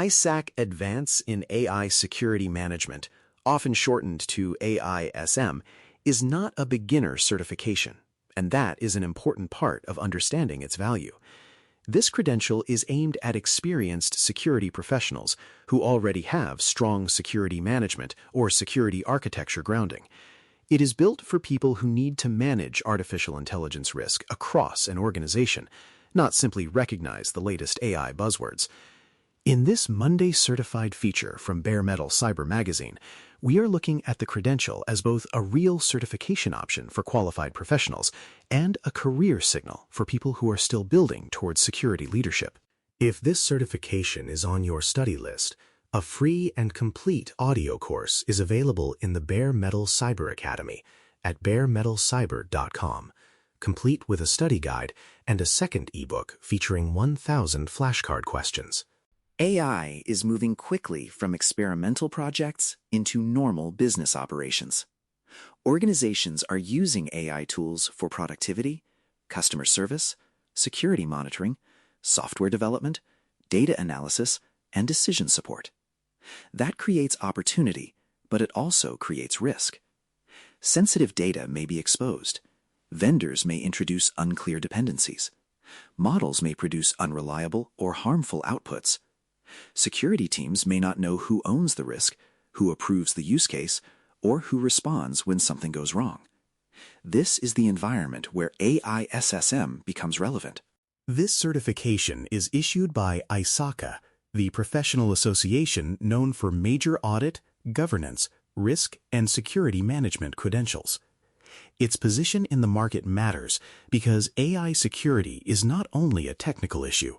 ISAC Advance in AI Security Management, often shortened to AAISM, is not a beginner certification, and that is an important part of understanding its value. This credential is aimed at experienced security professionals who already have strong security management or security architecture grounding. It is built for people who need to manage artificial intelligence risk across an organization, not simply recognize the latest AI buzzwords. In this Monday certified feature from Bare Metal Cyber Magazine, we are looking at the credential as both a real certification option for qualified professionals and a career signal for people who are still building towards security leadership. If this certification is on your study list, a free and complete audio course is available in the Bare Metal Cyber Academy at baremetalcyber.com, complete with a study guide and a second ebook featuring 1,000 flashcard questions. AI is moving quickly from experimental projects into normal business operations. Organizations are using AI tools for productivity, customer service, security monitoring, software development, data analysis, and decision support. That creates opportunity, but it also creates risk. Sensitive data may be exposed. Vendors may introduce unclear dependencies. Models may produce unreliable or harmful outputs. Security teams may not know who owns the risk, who approves the use case, or who responds when something goes wrong. This is the environment where AAISM becomes relevant. This certification is issued by ISACA, the professional association known for major audit, governance, risk, and security management credentials. Its position in the market matters because AI security is not only a technical issue,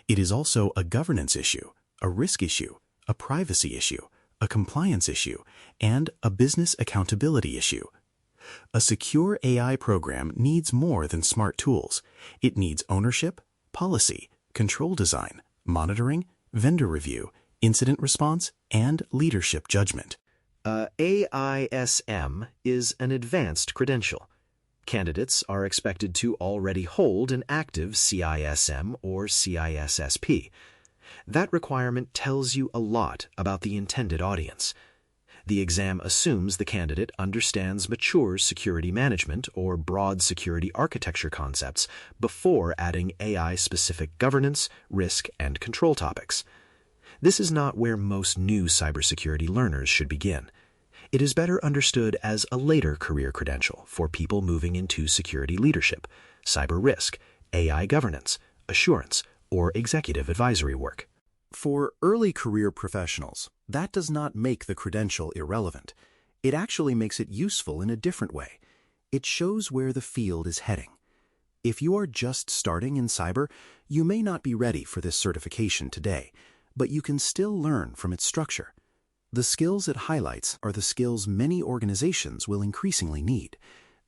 it is also a governance issue, a risk issue, a privacy issue, a compliance issue, and a business accountability issue. A secure AI program needs more than smart tools. It needs ownership, policy, control design, monitoring, vendor review, incident response, and leadership judgment. AAISM is an advanced credential. Candidates are expected to already hold an active CISM or CISSP. That requirement tells you a lot about the intended audience. The exam assumes the candidate understands mature security management or broad security architecture concepts before adding AI-specific governance, risk, and control topics. This is not where most new cybersecurity learners should begin. It is better understood as a later career credential for people moving into security leadership, cyber risk, AI governance, assurance, or executive advisory work. For early career professionals, that does not make the credential irrelevant. It actually makes it useful in a different way. It shows where the field is heading. If you are just starting in cyber, you may not be ready for this certification today, but you can still learn from its structure. The skills it highlights are the skills many organizations will increasingly need: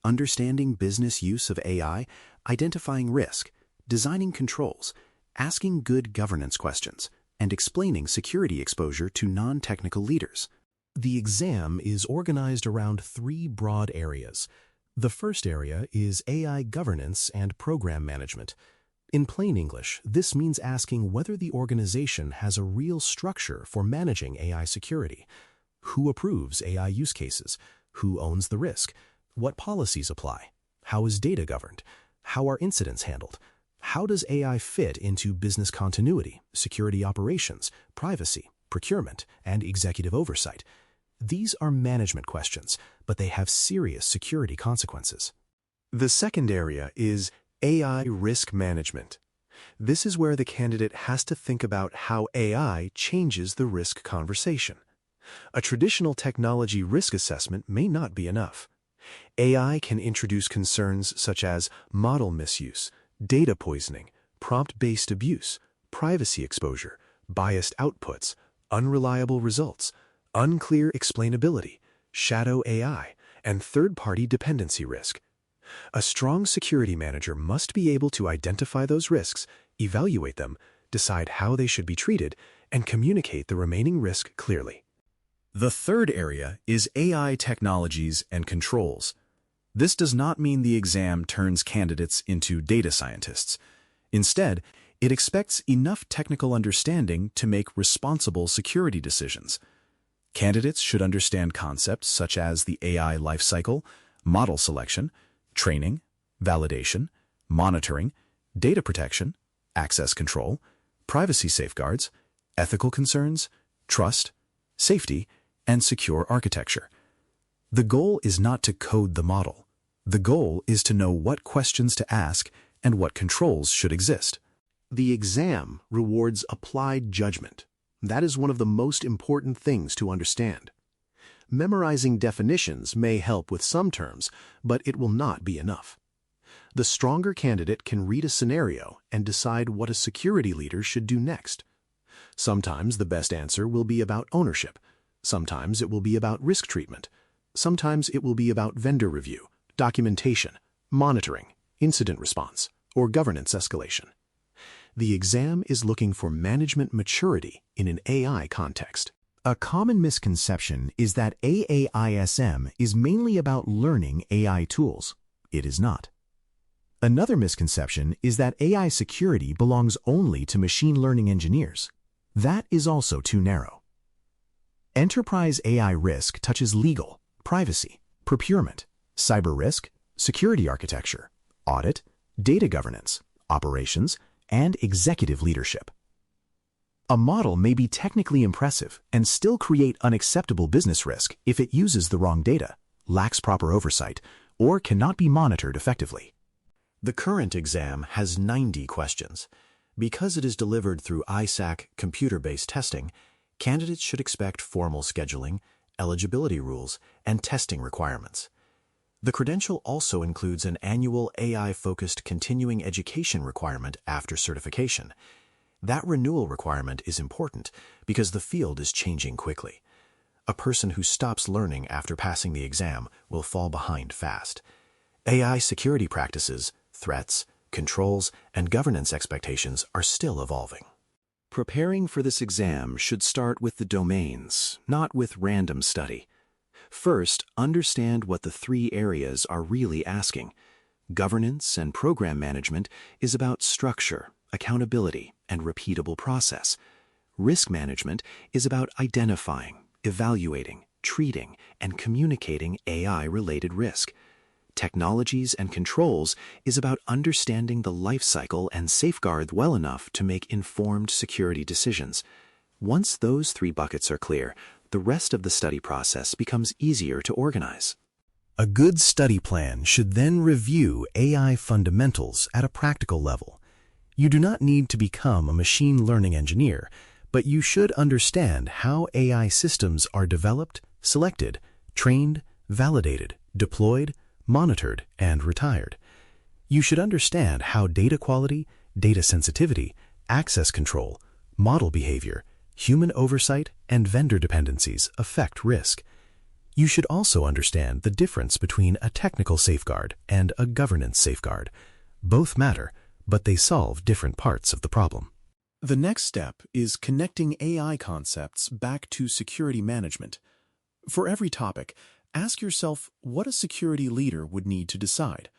understanding business use of AI, identifying risk, designing controls, asking good governance questions, and explaining security exposure to non-technical leaders. The exam is organized around 3 broad areas. The first area is AI governance and program management. In plain English, this means asking whether the organization has a real structure for managing AI security. Who approves AI use cases? Who owns the risk? What policies apply? How is data governed? How are incidents handled? How does AI fit into business continuity, security operations, privacy, procurement, and executive oversight? These are management questions, but they have serious security consequences. The second area is AI risk management. This is where the candidate has to think about how AI changes the risk conversation. A traditional technology risk assessment may not be enough. AI can introduce concerns such as model misuse, data poisoning, prompt-based abuse, privacy exposure, biased outputs, unreliable results, unclear explainability, shadow AI, and third-party dependency risk. A strong security manager must be able to identify those risks, evaluate them, decide how they should be treated, and communicate the remaining risk clearly. The third area is AI technologies and controls. This does not mean the exam turns candidates into data scientists. Instead, It expects enough technical understanding to make responsible security decisions. Candidates should understand concepts such as the AI lifecycle, model selection, training, validation, monitoring, data protection, access control, privacy safeguards, ethical concerns, trust, safety, and secure architecture. The goal is not to code the model. The goal is to know what questions to ask and what controls should exist. The exam rewards applied judgment. That is one of the most important things to understand. Memorizing definitions may help with some terms, but it will not be enough. The stronger candidate can read a scenario and decide what a security leader should do next. Sometimes the best answer will be about ownership. Sometimes it will be about risk treatment. Sometimes it will be about vendor review, documentation, monitoring, incident response, or governance escalation. The exam is looking for management maturity in an AI context. A common misconception is that AAISM is mainly about learning AI tools. It is not. Another misconception is that AI security belongs only to machine learning engineers. That is also too narrow. Enterprise AI risk touches legal, privacy, procurement, cyber risk, security architecture, audit, data governance, operations, and executive leadership. A model may be technically impressive and still create unacceptable business risk if it uses the wrong data, lacks proper oversight, or cannot be monitored effectively. The current exam has 90 questions. Because it is delivered through ISAC computer-based testing, candidates should expect formal scheduling, eligibility rules, and testing requirements. The credential also includes an annual AI-focused continuing education requirement after certification. That renewal requirement is important because the field is changing quickly. A person who stops learning after passing the exam will fall behind fast. AI security practices, threats, controls, and governance expectations are still evolving. Preparing for this exam should start with the domains, not with random study. First, understand what the 3 areas are really asking. Governance and program management is about structure, accountability, and repeatable process. Risk management is about identifying, evaluating, treating, and communicating AI-related risk. Technologies and controls is about understanding the life cycle and safeguard well enough to make informed security decisions. Once those 3 buckets are clear, the rest of the study process becomes easier to organize. A good study plan should then review AI fundamentals at a practical level. You do not need to become a machine learning engineer, but you should understand how AI systems are developed, selected, trained, validated, deployed, monitored, and retired. You should understand how data quality, data sensitivity, access control, model behavior, human oversight, and vendor dependencies affect risk. You should also understand the difference between a technical safeguard and a governance safeguard. Both matter, but they solve different parts of the problem. The next step is connecting AI concepts back to security management. For every topic, ask yourself what a security leader would need to decide.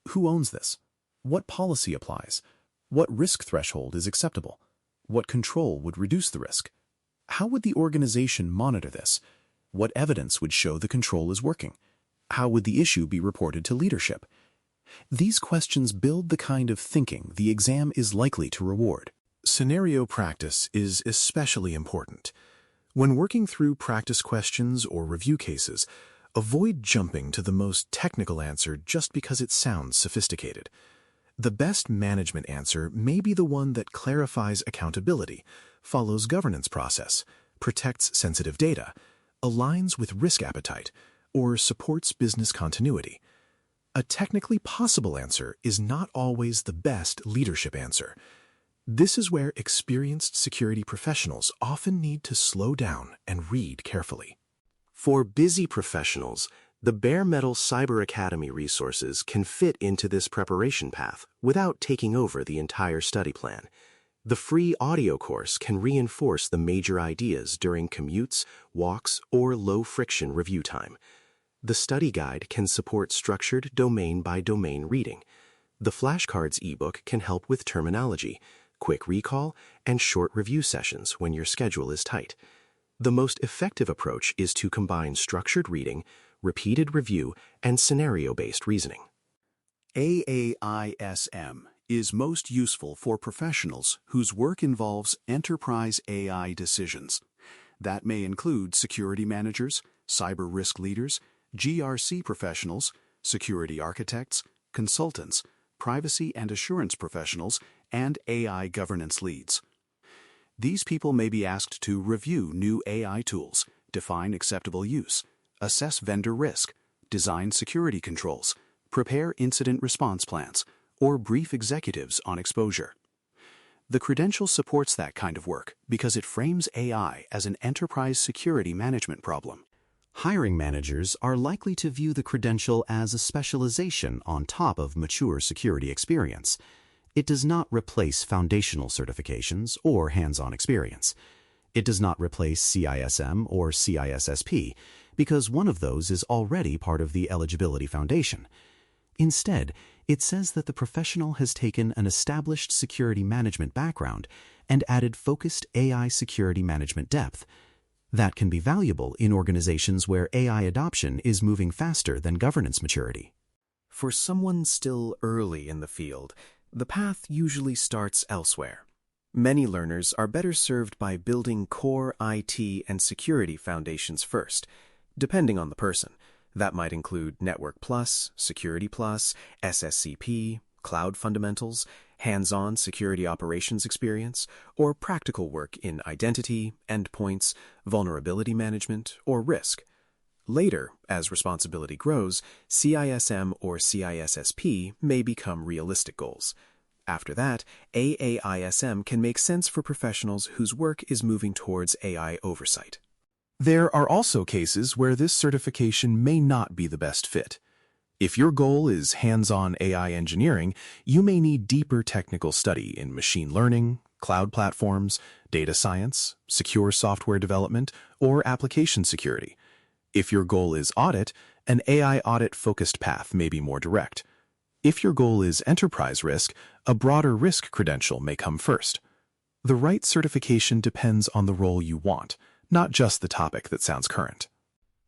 Who owns this? What policy applies? What risk threshold is acceptable? What control would reduce the risk? How would the organization monitor this? What evidence would show the control is working? How would the issue be reported to leadership? These questions build the kind of thinking the exam is likely to reward. Scenario practice is especially important. When working through practice questions or review cases, avoid jumping to the most technical answer just because it sounds sophisticated. The best management answer may be the one that clarifies accountability, follows governance process, protects sensitive data, aligns with risk appetite, or supports business continuity. A technically possible answer is not always the best leadership answer. This is where experienced security professionals often need to slow down and read carefully. For busy professionals, the bare metal Cyber Academy resources can fit into this preparation path without taking over the entire study plan. The free audio course can reinforce the major ideas during commutes, walks, or low-friction review time. The study guide can support structured domain-by-domain reading. The flashcards ebook can help with terminology, quick recall, and short review sessions when your schedule is tight. The most effective approach is to combine structured reading, repeated review, and scenario-based reasoning. AAISM is most useful for professionals whose work involves enterprise AI decisions. That may include security managers, cyber risk leaders, GRC professionals, security architects, consultants, privacy and assurance professionals, and AI governance leads. These people may be asked to review new AI tools, define acceptable use, assess vendor risk, design security controls, prepare incident response plans, or brief executives on exposure. The credential supports that kind of work because it frames AI as an enterprise security management problem. Hiring managers are likely to view the credential as a specialization on top of mature security experience. It does not replace foundational certifications or hands-on experience. It does not replace CISM or CISSP because one of those is already part of the eligibility foundation. Instead, it says that the professional has taken an established security management background and added focused AI security management depth. That can be valuable in organizations where AI adoption is moving faster than governance maturity. For someone still early in the field, the path usually starts elsewhere. Many learners are better served by building core IT and security foundations first, depending on the person. That might include Network Plus, Security Plus, SSCP, Cloud Fundamentals, hands-on security operations experience, or practical work in identity, endpoints, vulnerability management, or risk. Later, as responsibility grows, CISM or CISSP may become realistic goals. After that, AAISM can make sense for professionals whose work is moving towards AI oversight. There are also cases where this certification may not be the best fit. If your goal is hands-on AI engineering, you may need deeper technical study in machine learning, cloud platforms, data science, secure software development, or application security. If your goal is audit, an AI audit-focused path may be more direct. If your goal is enterprise risk, a broader risk credential may come first. The right certification depends on the role you want, not just the topic that sounds current.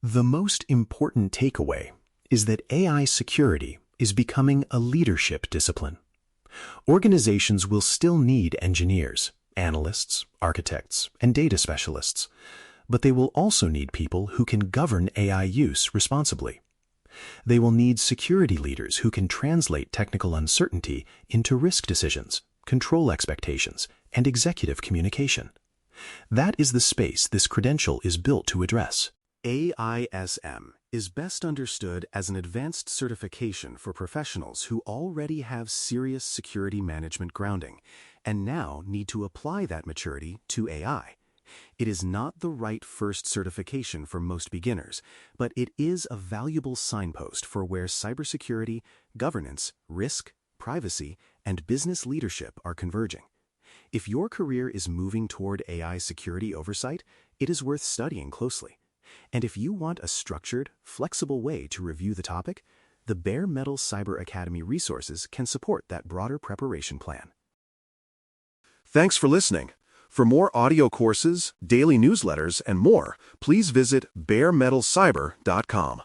The most important takeaway is that AI security is becoming a leadership discipline. Organizations will still need engineers, analysts, architects, and data specialists, but they will also need people who can govern AI use responsibly. They will need security leaders who can translate technical uncertainty into risk decisions, control expectations, and executive communication. That is the space this credential is built to address. AISM is best understood as an advanced certification for professionals who already have serious security management grounding and now need to apply that maturity to AI. It is not the right first certification for most beginners, but it is a valuable signpost for where cybersecurity, governance, risk, privacy, and business leadership are converging. If your career is moving toward AI security oversight, it is worth studying closely. And if you want a structured, flexible way to review the topic, the Bare Metal Cyber Academy resources can support that broader preparation plan. Thanks for listening. For more audio courses, daily newsletters, and more, please visit baremetalcyber.com.